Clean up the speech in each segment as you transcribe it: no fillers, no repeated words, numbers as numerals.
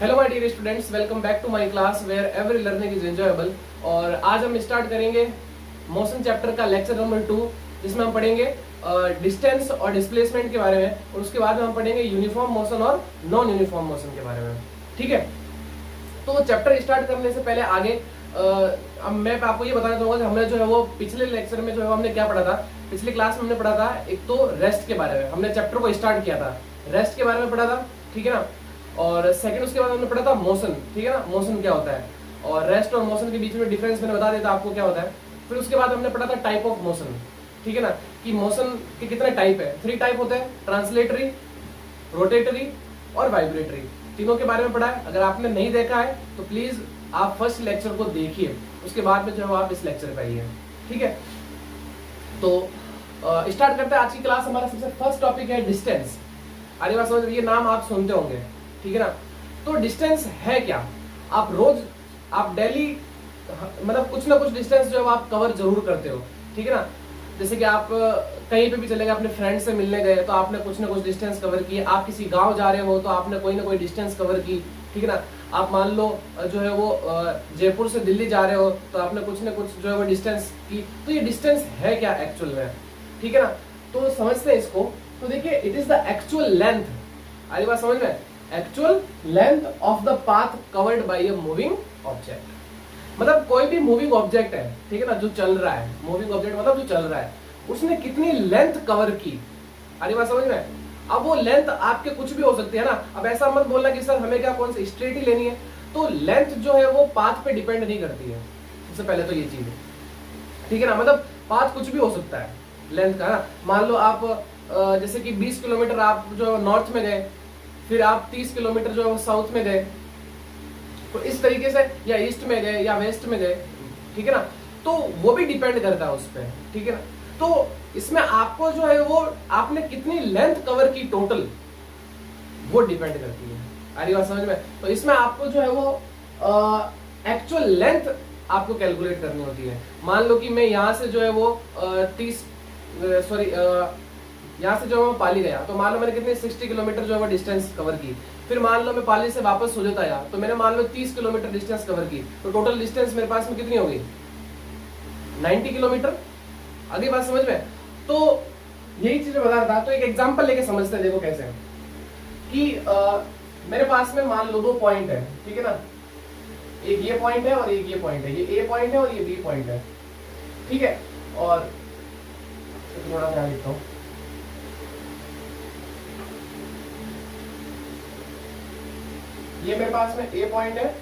Hello my dear students, welcome back to my class where every learning is enjoyable. और आज हम start करेंगे motion chapter का lecture number 2, जिसमें हम पढ़ेंगे डिस्टेंस और डिस्प्लेसमेंट के बारे में, और उसके बाद में हम पढ़ेंगे यूनिफॉर्म मोशन और नॉन यूनिफॉर्म मोशन के बारे में। ठीक है, तो चैप्टर स्टार्ट करने से पहले आगे अब मैं आपको ये बताना चाहूंगा कि हमने जो है वो पिछले लेक्चर में जो है हमने क्या पढ़ा था। पिछली क्लास में हमने पढ़ा था एक तो रेस्ट के बारे में, हमने चैप्टर को स्टार्ट किया था, रेस्ट के बारे में पढ़ा था। ठीक है ना, और सेकंड उसके बाद हमने पढ़ा था मोशन। ठीक है ना, मोशन क्या होता है और रेस्ट और मोशन के बीच में डिफरेंस मैंने बता देता आपको क्या होता है। फिर उसके बाद हमने पढ़ा था टाइप ऑफ मोशन। ठीक है ना, कि मोशन के कितने टाइप है, 3 टाइप होते हैं, ट्रांसलेटरी, रोटेटरी और वाइब्रेटरी। तीनों के बारे में पढ़ा है। अगर आपने नहीं देखा है तो प्लीज आप फर्स्ट लेक्चर को देखिए, उसके बाद में जो है आप इस लेक्चर पे आइए। ठीक है, तो स्टार्ट करते हैं आज की क्लास। हमारा सबसे फर्स्ट टॉपिक है डिस्टेंस। आगे बात समझ, ये नाम आप सुनते होंगे। ठीक है ना, तो डिस्टेंस है क्या? आप डेली मतलब कुछ ना कुछ डिस्टेंस जो है आप कवर जरूर करते हो। ठीक है ना, जैसे कि आप कहीं पे भी चले गए, अपने फ्रेंड से मिलने गए तो आपने कुछ ना कुछ डिस्टेंस कवर किए। आप किसी गांव जा रहे हो तो आपने कोई ना कोई डिस्टेंस कवर की। ठीक है ना, आप मान लो जो है वो जयपुर से दिल्ली जा रहे हो तो आपने कुछ ना कुछ जो है वो डिस्टेंस की। तो ये डिस्टेंस है क्या एक्चुअल में? ठीक है ना, तो समझते हैं इसको। तो देखिए, it is the actual length. आगे बात समझ में, actual length of the path covered by a moving object. मतलब कोई भी मूविंग ऑब्जेक्ट है, ठीक है ना, जो चल रहा है, मूविंग ऑब्जेक्ट मतलब जो चल रहा है, उसने कितनी लेंथ कवर की। आगे बात समझ में। अब वो लेंथ आपके कुछ भी हो सकती है ना। अब ऐसा मत बोलना कि सर हमें क्या कौन सी स्ट्रेट ही लेनी है। तो लेंथ जो है वो पाथ पे डिपेंड नहीं करती है, सबसे पहले तो ये चीज है। ठीक है ना, मतलब पाथ कुछ भी हो सकता है लेंथ का ना। मान लो आप जैसे कि 20 किलोमीटर आप जो नॉर्थ में गए, फिर आप 30 किलोमीटर जो है साउथ में गए, तो इस तरीके से, या ईस्ट में गए या वेस्ट में गए। ठीक है ना, तो वो भी डिपेंड करता है उस पर। ठीक है ना, तो इसमें आपको जो है वो आपने कितनी लेंथ कवर की टोटल, वो डिपेंड करती है। आ रही बात समझ में। तो इसमें आपको जो है वो एक्चुअल लेंथ आपको कैलकुलेट करनी होती है। मान लो कि मैं यहाँ से जो है वो यहाँ से जो मैं पाली गया, तो मान लो मैंने कितने 60 किलोमीटर जो है वो डिस्टेंस कवर की। फिर मान लो मैं पाली से वापस सोजत आया, तो मैंने मान लो 30 किलोमीटर डिस्टेंस कवर की। तो टोटल डिस्टेंस मेरे पास में कितनी होगी? 90 किलोमीटर। अगली बात समझ में। तो यही चीज बता रहा था। तो एक एग्जांपल लेके समझते हैं, देखो कैसे कि मेरे पास में मान लो 2 पॉइंट है। ठीक है ना, एक ये पॉइंट है और एक ये पॉइंट है। ये ए पॉइंट है और ये बी पॉइंट है। ठीक है, और थोड़ा ध्यान लिखता हूँ। ये मेरे पास में ए पॉइंट है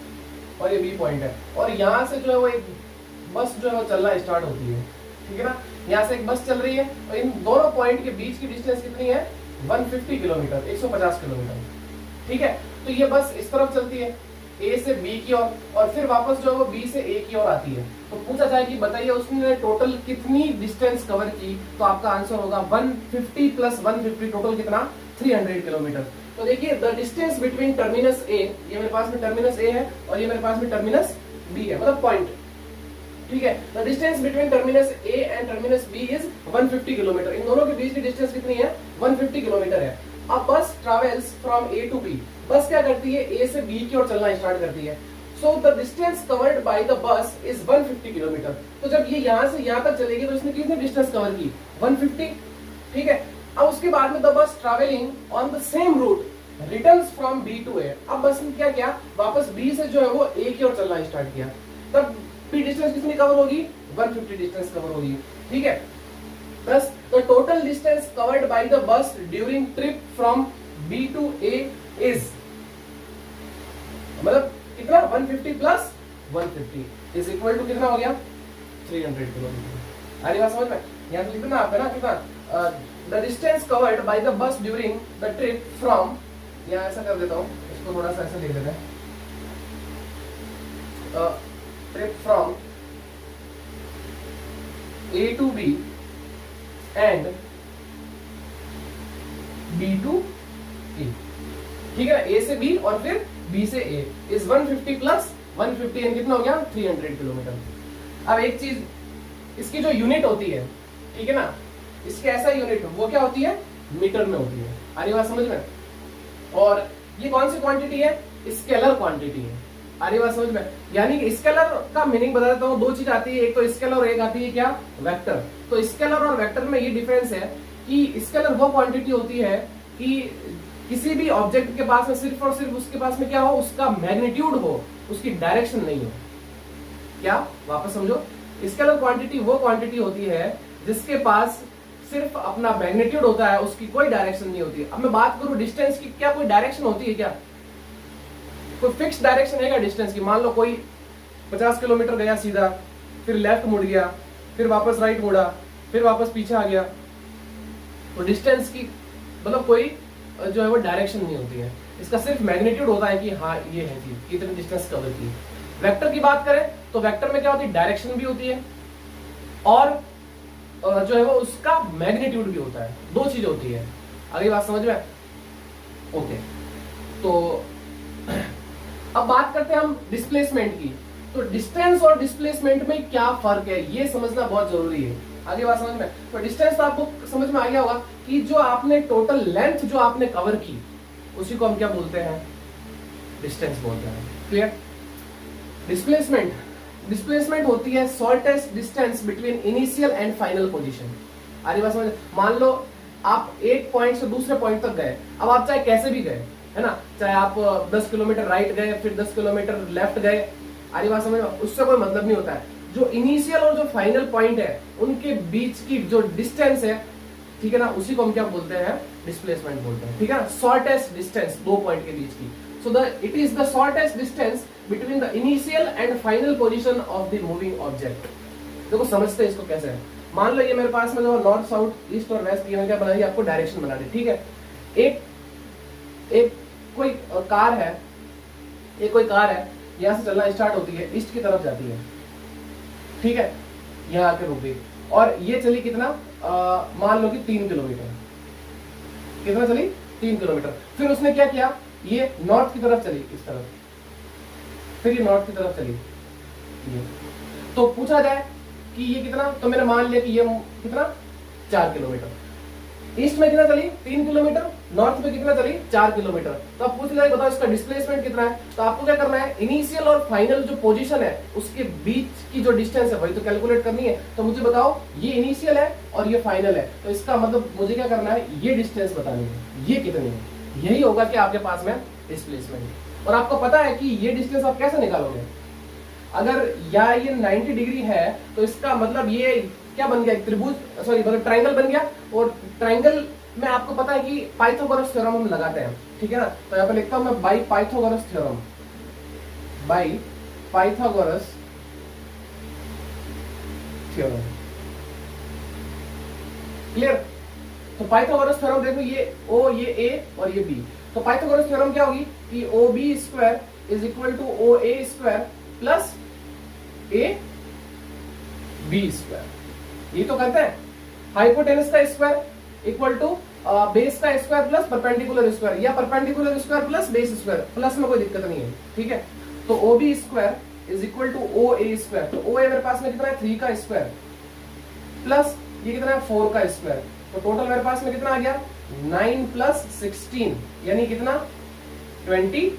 और ये बी पॉइंट है, और यहाँ से जो है वो एक बस जो है वो चलना स्टार्ट होती है। ठीक है ना, यहाँ से एक बस चल रही है और इन दोनों पॉइंट के बीच की डिस्टेंस कितनी है? 150 किलोमीटर, 150 किलोमीटर। ठीक है, तो ये बस इस तरफ चलती है ए से बी की ओर, और फिर वापस जो है वो बी से ए की ओर आती है। तो पूछा जाए कि बताइए उसने टोटल कितनी डिस्टेंस कवर की, तो आपका आंसर होगा 150 प्लस 150, टोटल कितना? 300 किलोमीटर। तो देखिए, द डिस्टेंस बिटवीन टर्मिनस ए, ये मेरे पास में टर्मिनस ए है और ये मेरे पास में टर्मिनस बी है, मतलब पॉइंट। ठीक है, the distance between terminus A and terminus B is 150 kilometre. इन दोनों के बीच की डिस्टेंस कितनी है? 150 किलोमीटर है। अब bus travels from A to B. Bus क्या करती है? ए से बी की ओर चलना स्टार्ट करती है। So the distance covered by the बस इज 150 किलोमीटर। तो जब ये यहाँ से यहाँ तक चलेगी तो इसने कितनी डिस्टेंस कवर की? 150। ठीक है, अब उसके बाद में the bus travelling on the same route returns from B to A. अब बस ने क्या किया? वापस बी से जो है वो ए की ओर चलना स्टार्ट किया। तब भी डिस्टेंस कितनी कवर होगी? 150 डिस्टेंस कवर होगी। ठीक है, plus the total distance covered by the bus during trip from B to A is, मतलब कितना? 150 प्लस 150 इज इक्वल टू कितना हो गया? 300 किलोमीटर। अरे बात समझ में। यहाँ से लिखना आप है ना, कितना? The distance covered by the bus during the trip from, यहाँ ऐसा कर देता हूँ, इसको थोड़ा सा ऐसा लिख देते हैं, trip from A to B and B to A. ठीक है, ए से बी और फिर बी से ए इज 150 प्लस 150 एंड कितना हो गया? 300 किलोमीटर। अब एक चीज, इसकी जो यूनिट होती है, ठीक है ना, इसके ऐसा यूनिट वो क्या होती है? मीटर में होती है। आ रही बात समझ में। और ये कौन सी क्वांटिटी है? स्केलर क्वांटिटी है। आ रही बात समझ में? यानी कि स्केलर का मीनिंग बता देता हूँ, दो चीज आती है, एक तो स्केलर और एक आती है क्या, वेक्टर। तो स्केलर और वेक्टर में ये डिफरेंस है कि स्केलर वो क्वांटिटी होती है कि किसी भी ऑब्जेक्ट के पास में सिर्फ और सिर्फ उसके पास में क्या हो, उसका मैग्नीट्यूड हो, उसकी डायरेक्शन नहीं हो। क्या, वापस समझो, स्केलर क्वांटिटी वो क्वांटिटी होती है जिसके पास सिर्फ अपना मैग्नीट्यूड होता है, उसकी कोई डायरेक्शन नहीं होती। अब मैं बात करूं डिस्टेंस की, क्या कोई डायरेक्शन होती है क्या? कोई फिक्स डायरेक्शन है क्या डिस्टेंस की? मान लो कोई 50 किलोमीटर गया सीधा, फिर लेफ्ट मुड़ गया, फिर वापस राइट मुड़ा, फिर वापस पीछे आ गया, तो डिस्टेंस की मतलब कोई जो है वो डायरेक्शन नहीं होती है, इसका सिर्फ मैग्नीट्यूड होता है कि हाँ ये है चीज, इतनी डिस्टेंस कवर की। वेक्टर की बात करें तो वेक्टर में क्या होती है, डायरेक्शन भी होती है और जो है वो उसका मैग्नीट्यूड भी होता है, दो चीज होती है। अगली बात समझ में? ओके, तो अब बात करते हैं हम डिस्प्लेसमेंट की। तो डिस्टेंस और डिस्प्लेसमेंट में क्या फर्क है, ये समझना बहुत जरूरी है। आगे बात समझ में? तो डिस्टेंस तो आपको समझ में आ गया होगा कि जो आपने टोटल लेंथ जो आपने कवर की, उसी को हम क्या बोलते हैं, डिस्टेंस बोलते हैं। क्लियर? डिस्प्लेसमेंट, डिस्प्लेसमेंट होती है shortest distance between initial and final position. आगे बात समझ? मान लो आप एक पॉइंट से दूसरे पॉइंट तक गए, अब आप चाहे कैसे भी गए, है ना, चाहे आप 10 किलोमीटर राइट गए, फिर 10 किलोमीटर लेफ्ट गए, आरी बात समझ, उससे कोई मतलब नहीं होता है। जो इनिशियल और जो फाइनल पॉइंट है उनके बीच की जो डिस्टेंस है, ठीक है ना, उसी को हम क्या बोलते हैं, डिस्प्लेसमेंट बोलते हैं। ठीक है ना, शॉर्टेस्ट डिस्टेंस दो पॉइंट के बीच की। So it is the shortest distance between the initial and final position of the moving object. देखो समझते हैं इसको कैसे है। मान लो ये मेरे पास में जो नॉर्थ साउथ ईस्ट और वेस्ट, ये क्या बना दी, आपको डायरेक्शन बना दी। ठीक है, एक कोई कार है, ये कोई कार है, यहां से चलना स्टार्ट होती है, ईस्ट की तरफ जाती है, ठीक है, यहां आके रुक गई और ये चली कितना, मान लो कि 3 किलोमीटर, कितना चली, 3 किलोमीटर। फिर उसने क्या किया, ये नॉर्थ की तरफ चली, इस तरफ, फिर ये नॉर्थ की तरफ चली, ये तो पूछा जाए कि ये कितना, तो मैंने मान लिया कि ये कितना, 4 किलोमीटर। ईस्ट में कितना चली, 3 किलोमीटर, नॉर्थ में कितना चली, 4 किलोमीटर। तो आप पूछ लिया, बताओ इसका डिस्प्लेसमेंट कितना है। तो आपको क्या करना है, इनिशियल और फाइनल जो पोजीशन है उसके बीच की जो डिस्टेंस है वही तो कैलकुलेट करनी है। तो मुझे बताओ ये इनिशियल है और ये फाइनल है, तो इसका मतलब मुझे क्या करना है, ये डिस्टेंस बतानी है, ये कितनी है, यही होगा कि आपके पास में डिस्प्लेसमेंट। और आपको पता है कि ये डिस्टेंस आप कैसे निकालोगे, अगर या ये 90 डिग्री है तो इसका मतलब ये क्या बन गया, त्रिभुज, सॉरी मतलब ट्राइंगल बन गया। और ट्राइंगल में आपको पता है कि पाइथागोरस थ्योरम हम लगाते हैं, ठीक है ना। तो यहाँ पे लिखता हूं मैं by Pythagoras theorem, by Pythagoras theorem. Clear? तो पाइथागोरस थ्योरम देखो, ये ओ, ये ए और ये बी। तो पाइथागोरस थ्योरम क्या होगी कि O B square is equal to O A square plus A B square. ये तो करते हैं, हाइपोटेनस का स्क्वायर इक्वल टू बेस का स्क्वायर प्लस परपेंडिकुलर स्क्वायर, या perpendicular square plus base square, plus में कोई दिक्कत नहीं है। ठीक है, तो O B square is equal to O A square. तो ओ ए मेरे पास में कितना है, 3 का स्क्वायर प्लस ये कितना है, 4 का स्क्वायर। तो टोटल मेरे पास में कितना आ गया, 9 प्लस 16 यानी कितना, 25।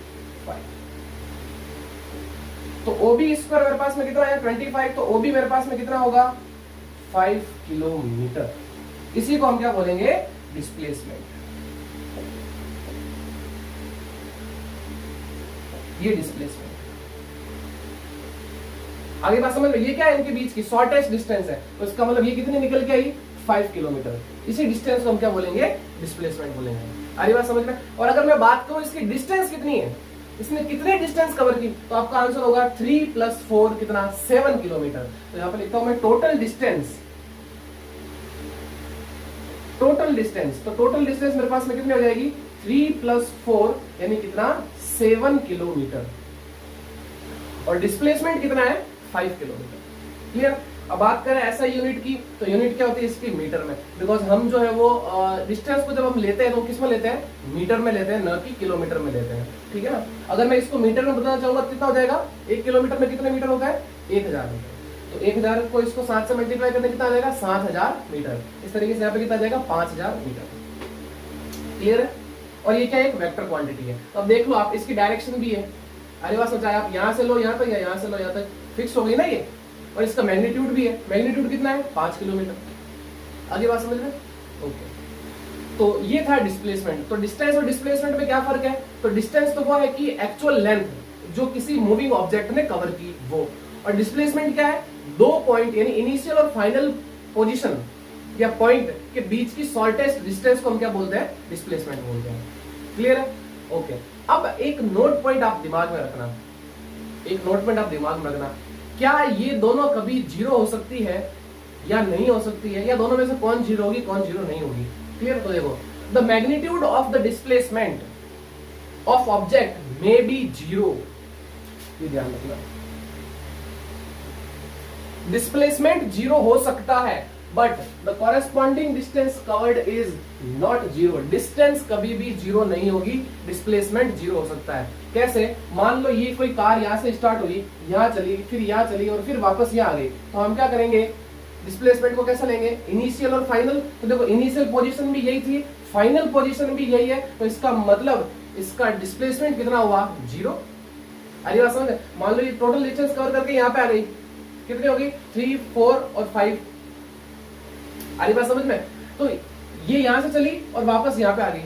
तो ओबी स्क्वायर मेरे पास में कितना है, 25। तो ओबी मेरे पास में कितना होगा, 5 किलोमीटर। इसी को हम क्या बोलेंगे, डिस्प्लेसमेंट। ये डिस्प्लेसमेंट। आगे बात समझ लो, ये क्या है, इनके बीच की शॉर्टेस्ट डिस्टेंस है, तो इसका मतलब ये कितनी निकल के आई, 5 किलोमीटर। इसी डिस्टेंस को हम क्या बोलेंगे, डिस्प्लेसमेंट बोलेंगे। आगे बात समझ में? और अगर मैं बात करूं इसकी डिस्टेंस कितनी है, इसने कितने डिस्टेंस कवर की, तो आपका आंसर होगा 3 + 4 कितना, 7 किलोमीटर। तो यहां पर लिखता हूं मैं टोटल डिस्टेंस, टोटल डिस्टेंस। तो टोटल डिस्टेंस मेरे पास में कितनी हो जाएगी, 3 + 4 यानी कितना, 7 किलोमीटर। और डिस्प्लेसमेंट कितना है, 5 किलोमीटर। क्लियर? अब बात करें ऐसा यूनिट की, तो यूनिट क्या होती है इसकी, मीटर में। बिकॉज हम जो है वो डिस्टेंस को जब हम लेते हैं तो किस में लेते हैं, मीटर में लेते हैं, न कि किलोमीटर में लेते हैं। ठीक है ना। अगर मैं इसको मीटर में बताना चाहूंगा कितना हो जाएगा, 1 किलोमीटर में कितने मीटर होता है, 1000 मीटर। तो 1000 को इसको 7 से मल्टीप्लाई करने कितना आ जाएगा, 7000 मीटर। इस तरीके से यहाँ पे कितना आ जाएगा, 5000 मीटर। क्लियर है? और ये क्या है, एक वेक्टर क्वांटिटी है। तो अब देख लो आप, इसकी डायरेक्शन भी है, अरे वाह, चाहे आप यहाँ से लो यहाँ तक या यहाँ से लो यहाँ तक, फिक्स हो गई ना ये। और इसका मैग्नीट्यूड भी है, मैग्नीट्यूड कितना है, 5 किलोमीटर। आगे बात समझ में? ओके, तो ये था डिस्प्लेसमेंट। तो डिस्टेंस और डिस्प्लेसमेंट में क्या फर्क है? तो डिस्टेंस तो वो है कि एक्चुअल लेंथ जो किसी मूविंग ऑब्जेक्ट ने कवर की वो, और डिस्प्लेसमेंट क्या है, दो पॉइंट यानी इनिशियल और फाइनल पोजीशन या पॉइंट के बीच की शॉर्टेस्ट डिस्टेंस को हम क्या बोलते हैं, डिस्प्लेसमेंट बोलते हैं। क्लियर है? ओके, अब एक नोट पॉइंट आप दिमाग में रखना, एक नोट पॉइंट आप दिमाग में रखना, क्या ये दोनों कभी जीरो हो सकती है या नहीं हो सकती है, या दोनों में से कौन जीरो होगी कौन जीरो नहीं होगी? क्लियर? तो देखो, the magnitude of the displacement of object may be zero, ये ध्यान रखना, डिस्प्लेसमेंट जीरो हो सकता है but the corresponding distance covered is not zero. Distance कभी भी जीरो नहीं होगी, डिस्प्लेसमेंट जीरो हो सकता है। कैसे? मान लो ये कोई कार यहां से स्टार्ट हुई, यहां चली, फिर यहां चली और फिर वापस यहां आ गई, तो हम क्या करेंगे, डिस्प्लेसमेंट को कैसे लेंगे, इनिशियल और फाइनल। तो देखो, इनिशियल पोजीशन भी यही थी, फाइनल पोजीशन भी यही है, तो इसका मतलब इसका डिस्प्लेसमेंट कितना हुआ, जीरो। अरे बात समझ? मान लो ये टोटल डिस्टेंस कवर करके यहाँ पे आ गई, कितनी होगी, 3, 4 और 5। अरे बात समझ में? तो ये यहां से चली और वापस यहाँ पे आ गई,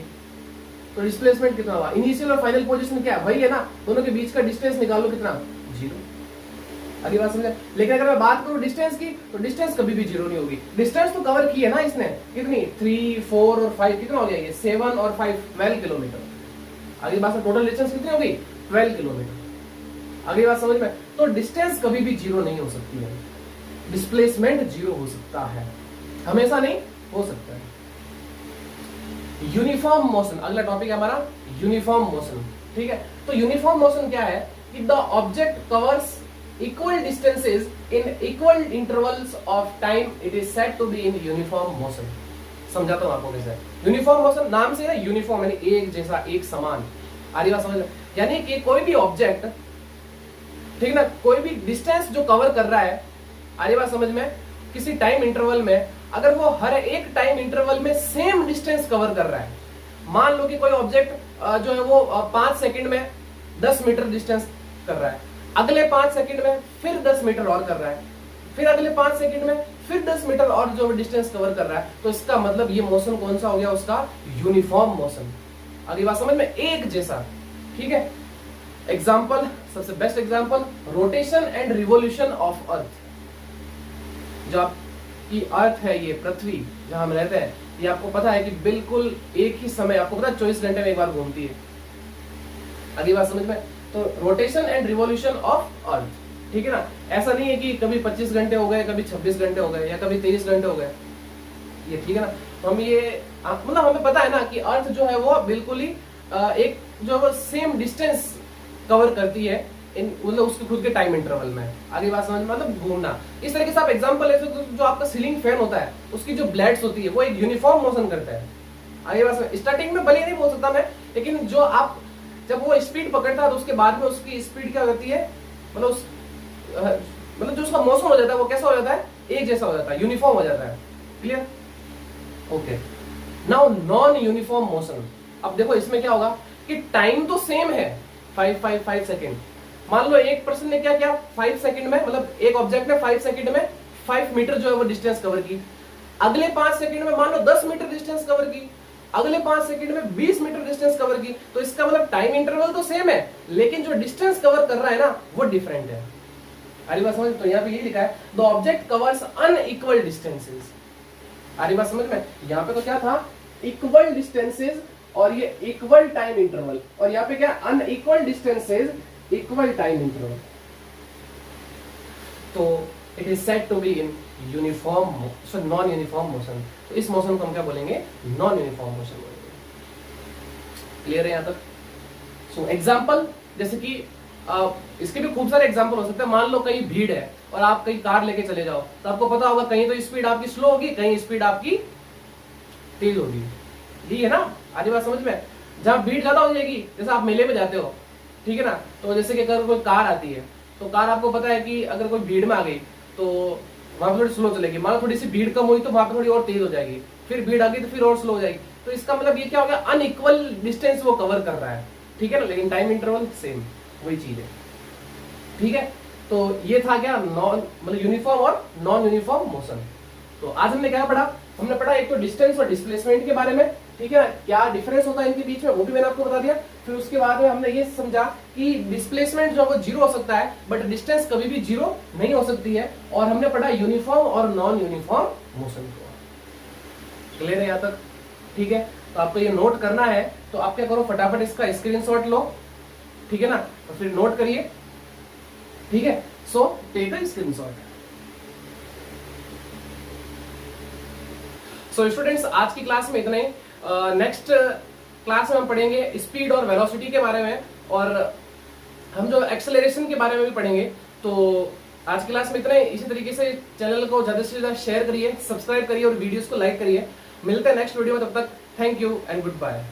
तो डिस्प्लेसमेंट कितना हुआ, इनिशियल और फाइनल पोजीशन क्या है, वही है ना, दोनों के बीच का डिस्टेंस निकालो, कितना, जीरो। अगली बात समझे? लेकिन अगर मैं बात करूं डिस्टेंस की, तो डिस्टेंस कभी भी जीरो नहीं होगी। डिस्टेंस तो कवर की है ना इसने, कितनी, 3, 4 और 5, कितना हो गया ये, 7 और 5, 12 किलोमीटर। अगली बात, टोटल डिस्टेंस कितनी होगी, 12 किलोमीटर। अगली बात समझ में? तो डिस्टेंस कभी भी जीरो नहीं हो सकती है, डिस्प्लेसमेंट जीरो हो सकता है, हमेशा नहीं हो सकता है। यूनिफॉर्म मोशन, अगला टॉपिक है हमारा यूनिफॉर्म मोशन। ठीक है, तो यूनिफॉर्म मोशन क्या है कि the object covers equal distances in equal intervals of time, it is said to be in uniform motion. समझाता हूं आपको कैसे। यूनिफॉर्म मोशन नाम से है, यूनिफॉर्म यानी एक जैसा, एक समान। आरी बात समझ, यानी कि कोई भी ऑब्जेक्ट, ठीक ना, कोई भी डिस्टेंस जो कवर कर रहा है, आरी बात समझ में, किसी टाइम इंटरवल में, अगर वो हर एक टाइम इंटरवल में सेम डिस्टेंस कवर कर रहा है, मान लो कि कोई ऑब्जेक्ट जो है वो 5 सेकंड में 10 मीटर डिस्टेंस कर रहा है, अगले 5 सेकंड में फिर 10 मीटर और कर रहा है, फिर अगले 5 सेकंड में फिर 10 मीटर और जो डिस्टेंस कवर कर रहा है, तो इसका मतलब ये मोशन कौन सा हो गया, उसका यूनिफॉर्म मोशन। अगली बात समझ में, एक जैसा। ठीक है, एग्जाम्पल, सबसे best example, rotation and revolution of earth. जो आपकी अर्थ है, ये पृथ्वी जहां हम रहते हैं, ये आपको पता है कि बिल्कुल एक ही समय, आपको पता है 24 घंटे में एक बार घूमती है। अगली बात समझ में? तो rotation and revolution of earth, ठीक है ना, ऐसा नहीं है कि कभी 25 घंटे हो गए, कभी 26 घंटे हो गए, या कभी 23 घंटे हो गए, ये ठीक है ना। तो हम ये मतलब हमें पता है ना कि अर्थ जो है वो बिल्कुल ही एक जो है सेम डिस्टेंस कवर करती है, मतलब उसके खुद के टाइम इंटरवल में। आगे बात समझ, मतलब घूमना। इस तरीके से आप एग्जांपल ले सकते हो, जो आपका सीलिंग फैन होता है, उसकी जो ब्लेड्स होती है वो एक यूनिफॉर्म मोशन करता है। आगे बात समझ, स्टार्टिंग में भले नहीं बोल सकता मैं, लेकिन जो आप जब वो स्पीड पकड़ता है तो उसके बाद में उसकी स्पीड क्या होती है, मतलब उस मतलब जो उसका मोशन हो जाता है वो कैसा हो जाता है, एक जैसा हो जाता है, यूनिफॉर्म हो जाता है। Clear? Okay, now non uniform motion. अब देखो इसमें क्या होगा कि टाइम तो सेम है, 5 सेकेंड। मान लो एक पर्सन ने क्या किया, 5 सेकंड में, मतलब एक ऑब्जेक्ट ने 5 सेकंड में 5 मीटर जो है वो डिस्टेंस कवर की, अगले 5 सेकंड में मान लो 10 मीटर डिस्टेंस कवर की, अगले 5 सेकंड में 20 मीटर डिस्टेंस कवर की। तो इसका मतलब टाइम इंटरवल तो सेम है, लेकिन जो डिस्टेंस कवर कर रहा है ना वो डिफरेंट है। अरे बात समझ? तो यहाँ पे ये लिखा है, the object covers unequal distances. अरे बात समझ में? यहाँ पे तो क्या था, इक्वल डिस्टेंसेस, और ये इक्वल टाइम इंटरवल, और यहाँ पे क्या, unequal distances, equal time interval. तो it is said to be in uniform, so non uniform motion. तो इस मोशन को हम क्या बोलेंगे, नॉन यूनिफॉर्म मोशन बोलेंगे। क्लियर है यहाँ तक? सो एग्जांपल, जैसे कि इसके भी खूब सारे एग्जांपल हो सकते हैं। मान लो कहीं भीड़ है और आप कहीं कार लेके चले जाओ, तो आपको पता होगा कहीं तो स्पीड आपकी स्लो होगी, कहीं स्पीड आपकी तेज होगी। ठीक है ना? आधी बात समझ में? जहां भीड़ ज्यादा हो जाएगी, जैसे आप मेले में जाते हो, ठीक है ना, तो जैसे कि अगर कोई कार आती है, तो कार आपको पता है कि अगर कोई भीड़ में आ गई तो वहां पर थोड़ी स्लो चलेगी। मान लो थोड़ी सी भीड़ कम हुई तो वहां पर थोड़ी और तेज हो जाएगी, फिर भीड़ आ गई तो फिर और स्लो हो जाएगी। तो इसका मतलब ये क्या हो गया, अनइक्वल डिस्टेंस वो कवर कर रहा है, ठीक है ना, लेकिन टाइम इंटरवल सेम वही चीज है, ठीक है। तो ये था क्या, नॉन मतलब यूनिफॉर्म और नॉन यूनिफॉर्म मोशन। तो आज हमने क्या पढ़ा, हमने पढ़ा एक तो डिस्टेंस और डिस्प्लेसमेंट के बारे में, ठीक है, क्या डिफरेंस होता है इनके बीच में वो भी मैंने आपको बता दिया। फिर उसके बाद में हमने ये समझा कि डिस्प्लेसमेंट जो वो जीरो हो सकता है, बट डिस्टेंस कभी भी जीरो नहीं हो सकती है। और हमने पढ़ा यूनिफॉर्म और नॉन यूनिफॉर्म मोशन को। क्लियर है यहाँ तक, ठीक है। तो आपको ये नोट करना है, तो आप क्या करो, फटाफट इसका स्क्रीनशॉट लो, ठीक है ना, तो फिर नोट करिए, ठीक है। So take a screenshot. So students, आज की क्लास में इतना ही। नेक्स्ट क्लास में हम पढ़ेंगे स्पीड और वेलोसिटी के बारे में, और हम जो एक्सेलरेशन के बारे में भी पढ़ेंगे। तो आज की क्लास में इतना ही। इसी तरीके से चैनल को ज्यादा से ज्यादा शेयर करिए, सब्सक्राइब करिए और वीडियोस को लाइक करिए। मिलते हैं नेक्स्ट वीडियो में, तब तक thank you and good bye.